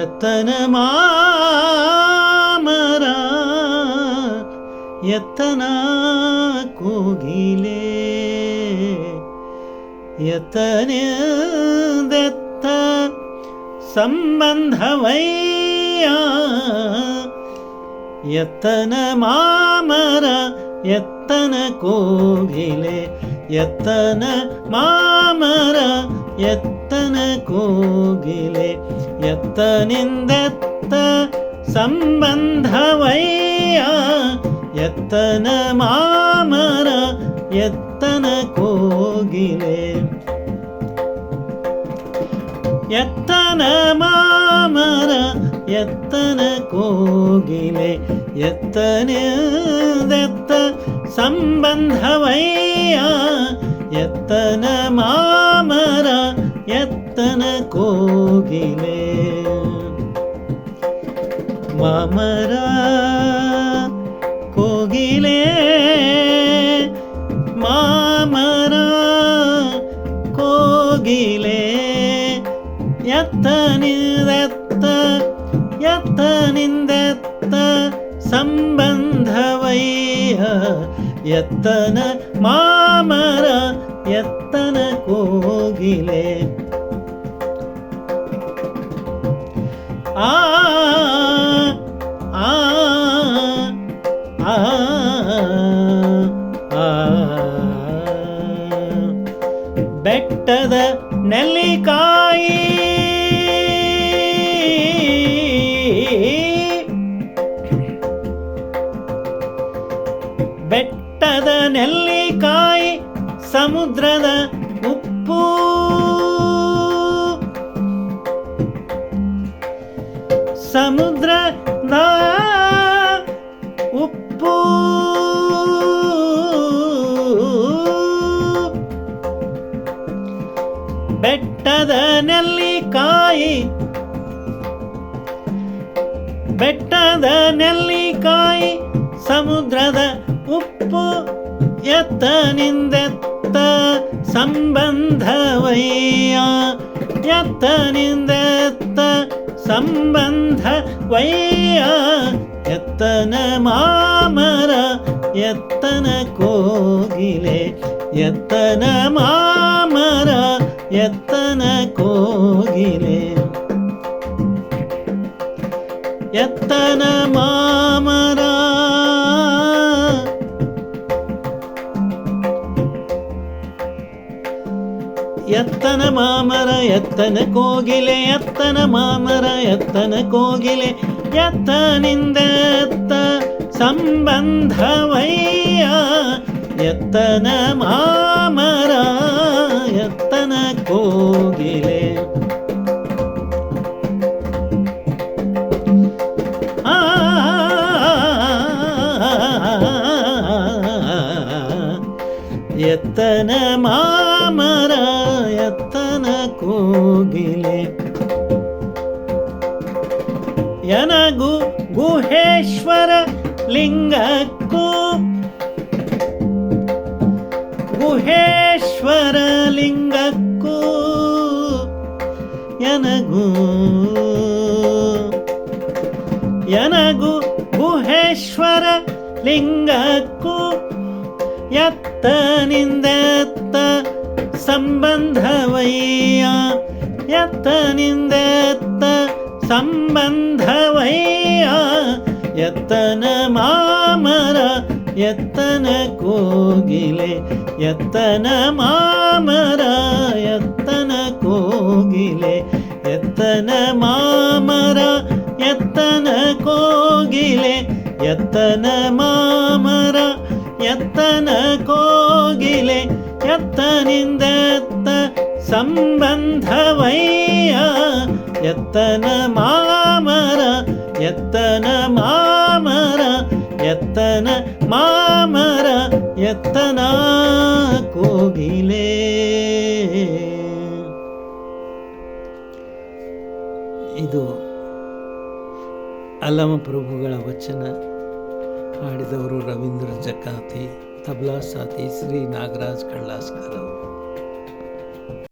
ಎತ್ತನ ಮಾಮರ ಎತ್ತನ ಕೋಗಿಲೆ ಎತ್ತನೆದೆತ್ತ ಸಂಬಂಧವಯ್ಯ ಎತ್ತನ ಮಾಮರ ಎತ್ತನ ಕೋಗಿಲೆ ಎತ್ತನ ಮಾಮರ ಎತ್ತನ ಕೋಗಿಲೆ ಎತ್ತನಿಂದೆತ್ತ ಸಂಬಂಧವಯ್ಯ ಎತ್ತನ ಮಾಮರ ಎತ್ತನ ಕೋಗಿಲೆ ಎತ್ತನ ಮಾಮರ ಎತ್ತನ ಕೋಗಿಲೆ ಎತ್ತನೆದೆತ್ತ ಸಂಬಂಧವಯ್ಯ ಎತ್ತನ ಮಾಮರ ಎತ್ತನ ಕೋಗಿಲೆ ಮಾಮರ ಕೋಗಿಲೆ ಮಾಮರ ಕೋಗಿಲೆ ಎತ್ತನಿಂದೆತ್ತ ಎತ್ತನಿಂದೆತ್ತ ಸಂಬಂಧವಯ್ಯ ಎತ್ತನ ಮಾಮರ ಎತ್ತನ ಕೋಗಿಲೆ ಆ ಆ ಆ ಬೆಟ್ಟದ ನೆಲ್ಲಿಕಾಯಿ ಬೆಟ್ಟದ ನೆಲ್ಲಿಕಾಯಿ ಸಮುದ್ರದ ಉಪ್ಪು ಸಮುದ್ರದ ಉಪ್ಪು ಬೆಟ್ಟದ ನೆಲ್ಲಿಕಾಯಿ ಬೆಟ್ಟದ ನೆಲ್ಲಿಕಾಯಿ ಸಮುದ್ರದ ಉಪ್ಪು ಎತ್ತನಿಂದೆತ್ತ ಸಂಬಂಧವಯ್ಯ ಎತ್ತನಿಂದೆತ್ತ ಸಂಬಂಧವಯ್ಯ ಎತ್ತನ ಮಾಮರ ಎತ್ತನ ಕೋಗಿಲೆ ಎತ್ತನ ಮಾಮರ ಎತ್ತನ ಕೋಗಿಲೆ ಎತ್ತನ ಮಾಮರ ಎತ್ತನ ಮಾಮರ ಎತ್ತನ ಕೋಗಿಲೆ ಎತ್ತನ ಮಾಮರ ಎತ್ತನ ಕೋಗಿಲೆ ಎತ್ತನಿಂದೆತ್ತ ಸಂಬಂಧವಯ್ಯ ಎತ್ತನ ಮಾಮರ ಎತ್ತನ ಕೋಗಿಲೆ ಎತ್ತನ ಮಾಮರ ಎತ್ತನ ಕೋಗಿಲೆ ಯನಗು ಗುಹೇಶ್ವರ ಲಿಂಗಕ್ಕೂ ಗುಹೇಶ್ವರ ಲಿಂಗಕ್ಕೂ ಯನಗು ಯನಗು ಗುಹೇಶ್ವರ ಲಿಂಗಕ್ಕೂ ಎತ್ತನಿಂದೆತ್ತ ಸಂಬಂಧವಯ್ಯ ಎತ್ತನಿಂದೆತ್ತ ಸಂಬಂಧವಯ್ಯ ಎತ್ತನ ಮಾಮರ ಎತ್ತನ ಕೋಗಿಲೆ ಎತ್ತನ ಮಾಮರ ಎತ್ತನ ಕೋಗಿಲೆ ಎತ್ತನ ಮಾಮರ ಎತ್ತನ ಕೋಗಿಲೆ ಎತ್ತನ ಮಾಮರ ಎತ್ತನ ಕೋಗಿಲೆ ಎತ್ತನಿಂದೆತ್ತ ಸಂಬಂಧವಯ್ಯ ಎತ್ತನ ಮಾಮರ ಎತ್ತನ ಮಾಮರ ಎತ್ತನ ಮಾಮರ ಎತ್ತನ ಕೋಗಿಲೆ. ಇದು ಅಲ್ಲಮ ಪ್ರಭುಗಳ ವಚನ. ಹಾಡಿದವರು ರವೀಂದ್ರ ಜಕಾತಿ, ತಬಲಾ ಸಾತಿ ಶ್ರೀ ನಾಗರಾಜ್ ಕಳ್ಳಾಸ್ಕರ್ ಅವರು.